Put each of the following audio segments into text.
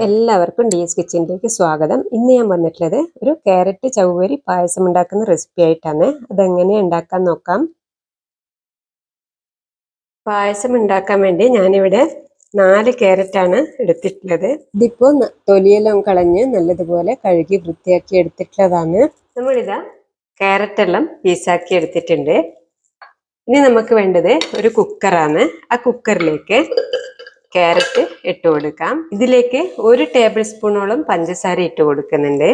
എല്ലാവർക്കും ഡിഎസ് കിച്ചണിലേക്ക് സ്വാഗതം. ഇന്ന് ഞാൻ വന്നിട്ടുള്ളത് ഒരു ക്യാരറ്റ് ചവ്വരി പായസം ഉണ്ടാക്കുന്ന റെസിപ്പി ആയിട്ടാണ്. അതെങ്ങനെ ഉണ്ടാക്കാൻ നോക്കാം. പായസം ഉണ്ടാക്കാൻ വേണ്ടി ഞാനിവിടെ 4 ക്യാരറ്റാണ് എടുത്തിട്ടുള്ളത്. ഇതിപ്പോ തൊലിയെല്ലാം കളഞ്ഞ് നല്ലതുപോലെ കഴുകി വൃത്തിയാക്കി എടുത്തിട്ടുള്ളതാണ്. നമ്മളിതാ ക്യാരറ്റെല്ലാം പീസാക്കി എടുത്തിട്ടുണ്ട്. ഇനി നമുക്ക് വേണ്ടത് ഒരു കുക്കറാണ്. ആ കുക്കറിലേക്ക് ക്യാരറ്റ് ഇട്ട് കൊടുക്കാം. ഇതിലേക്ക് 1 ടേബിൾ സ്പൂണോളം പഞ്ചസാര ഇട്ട് കൊടുക്കുന്നുണ്ട്.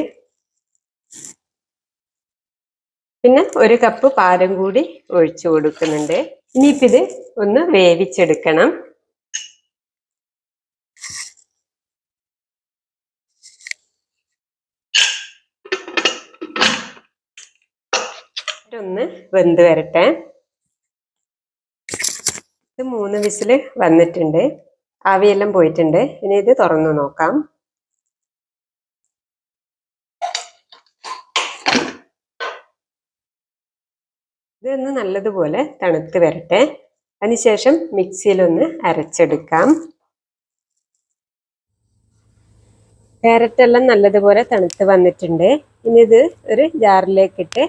പിന്നെ 1 കപ്പ് പാലും കൂടി ഒഴിച്ചു കൊടുക്കുന്നുണ്ട്. ഇനിയിപ്പോൾ ഇത് ഒന്ന് വേവിച്ചെടുക്കണം. ഒന്ന് വെന്ത് വരട്ടെ. ഇത് 3 വിസിൽ വന്നിട്ടുണ്ട്. ആവിയെല്ലാം പോയിട്ടുണ്ട്. ഇനി ഇത് തുറന്നു നോക്കാം. ഇതൊന്ന് നല്ലതുപോലെ തണുത്ത് വരട്ടെ. അതിനുശേഷം മിക്സിയിലൊന്ന് അരച്ചെടുക്കാം. ക്യാരറ്റെല്ലാം നല്ലതുപോലെ തണുത്ത് വന്നിട്ടുണ്ട്. ഇനി ഇത് ഒരു ജാറിലേക്കിട്ട്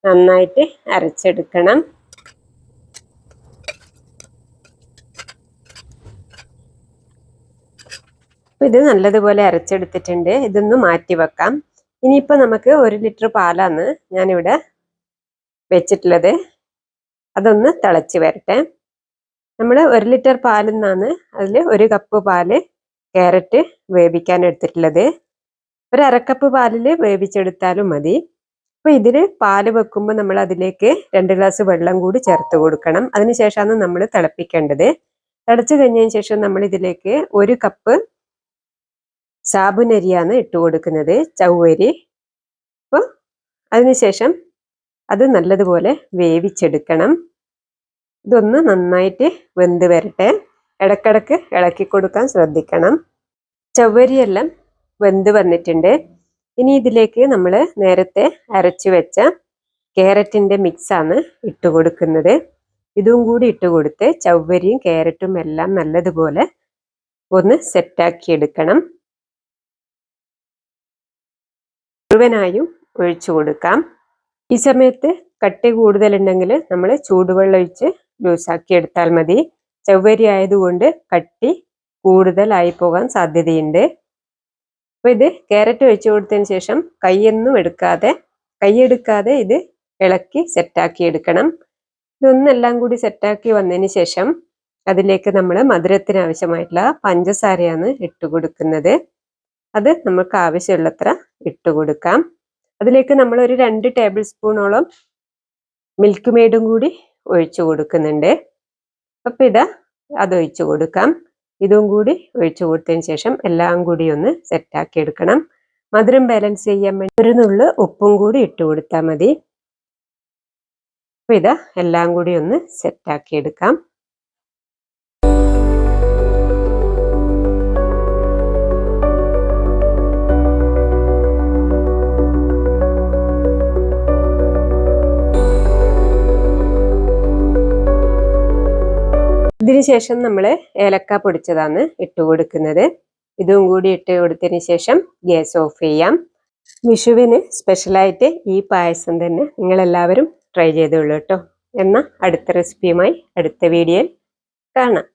നന്നായിട്ട് അരച്ചെടുക്കണം. ഇത് നല്ലതുപോലെ അരച്ചെടുത്തിട്ടുണ്ട്. ഇതൊന്ന് മാറ്റി വെക്കാം. ഇനിയിപ്പോൾ നമുക്ക് 1 ലിറ്റർ പാലാണ് ഞാനിവിടെ വെച്ചിട്ടുള്ളത്. അതൊന്ന് തിളച്ച് വരട്ടെ. നമ്മൾ 1 ലിറ്റർ പാലിൽ നിന്നാണ് അതിൽ 1 കപ്പ് പാല് ക്യാരറ്റ് വേവിക്കാൻ എടുത്തിട്ടുള്ളത്. 1/2 കപ്പ് പാലിൽ വേവിച്ചെടുത്താലും മതി. അപ്പോൾ ഇതിൽ പാല് വെക്കുമ്പോൾ നമ്മൾ അതിലേക്ക് 2 ഗ്ലാസ് വെള്ളം കൂടി ചേർത്ത് കൊടുക്കണം. അതിനുശേഷമാണ് നമ്മൾ തിളപ്പിക്കേണ്ടത്. തിളച്ച് കഴിഞ്ഞതിന് ശേഷം നമ്മൾ ഇതിലേക്ക് 1 കപ്പ് സാബുനരിയാണ് ഇട്ട് കൊടുക്കുന്നത്, ചവ്വരി. അപ്പോൾ അതിനുശേഷം അത് നല്ലതുപോലെ വേവിച്ചെടുക്കണം. ഇതൊന്ന് നന്നായിട്ട് വെന്ത് വരട്ടെ. ഇടക്കിടക്ക് ഇളക്കി കൊടുക്കാൻ ശ്രദ്ധിക്കണം. ചവ്വരിയെല്ലാം വെന്ത് വന്നിട്ടുണ്ട്. ഇനി ഇതിലേക്ക് നമ്മൾ നേരത്തെ അരച്ചു വെച്ച ക്യാരറ്റിൻ്റെ മിക്സാണ് ഇട്ട് കൊടുക്കുന്നത്. ഇതും കൂടി ഇട്ട് കൊടുത്ത് ചവ്വരിയും ക്യാരറ്റും എല്ലാം നല്ലതുപോലെ ഒന്ന് സെറ്റാക്കി എടുക്കണം. മുഴുവനായും ഒഴിച്ചു കൊടുക്കാം. ഈ സമയത്ത് കട്ടി കൂടുതലുണ്ടെങ്കിൽ നമ്മൾ ചൂടുവെള്ളം ഒഴിച്ച് ലൂസാക്കി എടുത്താൽ മതി. ചവ്വരി ആയതുകൊണ്ട് കട്ടി കൂടുതലായി പോകാൻ സാധ്യതയുണ്ട്. അപ്പോൾ ഇത് ക്യാരറ്റ് ഒഴിച്ചു കൊടുത്തതിന് ശേഷം കൈയെടുക്കാതെ ഇത് ഇളക്കി സെറ്റാക്കി എടുക്കണം. ഇതൊന്നെല്ലാം കൂടി സെറ്റാക്കി വന്നതിന് ശേഷം അതിലേക്ക് നമ്മൾ മധുരത്തിന് ആവശ്യമായിട്ടുള്ള പഞ്ചസാരയാണ് ഇട്ട് കൊടുക്കുന്നത്. അത് നമുക്ക് ആവശ്യമുള്ളത്ര ഇട്ട് കൊടുക്കാം. അതിലേക്ക് നമ്മൾ ഒരു 2 ടേബിൾ സ്പൂണോളം മിൽക്ക് മെയ്ഡും കൂടി ഒഴിച്ചു കൊടുക്കുന്നുണ്ട്. അപ്പോൾ അതൊഴിച്ചു കൊടുക്കാം. ഇതും കൂടി ഒഴിച്ചു കൊടുത്തതിന് ശേഷം എല്ലാം കൂടി ഒന്ന് സെറ്റാക്കി എടുക്കണം. മധുരം ബാലൻസ് ചെയ്യാൻ വേണ്ടി 1 നുള്ള് ഉപ്പും കൂടി ഇട്ട് കൊടുത്താൽ മതി. അപ്പോൾ എല്ലാം കൂടി ഒന്ന് സെറ്റാക്കി എടുക്കാം. ഇതിനുശേഷം നമ്മൾ ഏലക്ക പൊടിച്ചതാണ് ഇട്ട് കൊടുക്കുന്നത്. ഇതും കൂടി ഇട്ട് കൊടുത്തതിന് ശേഷം ഗ്യാസ് ഓഫ് ചെയ്യാം. വിഷുവിന് സ്പെഷ്യലായിട്ട് ഈ പായസം തന്നെ നിങ്ങളെല്ലാവരും ട്രൈ ചെയ്തോളൂ കേട്ടോ. എന്നാൽ അടുത്ത റെസിപ്പിയുമായി അടുത്ത വീഡിയോയിൽ കാണാം.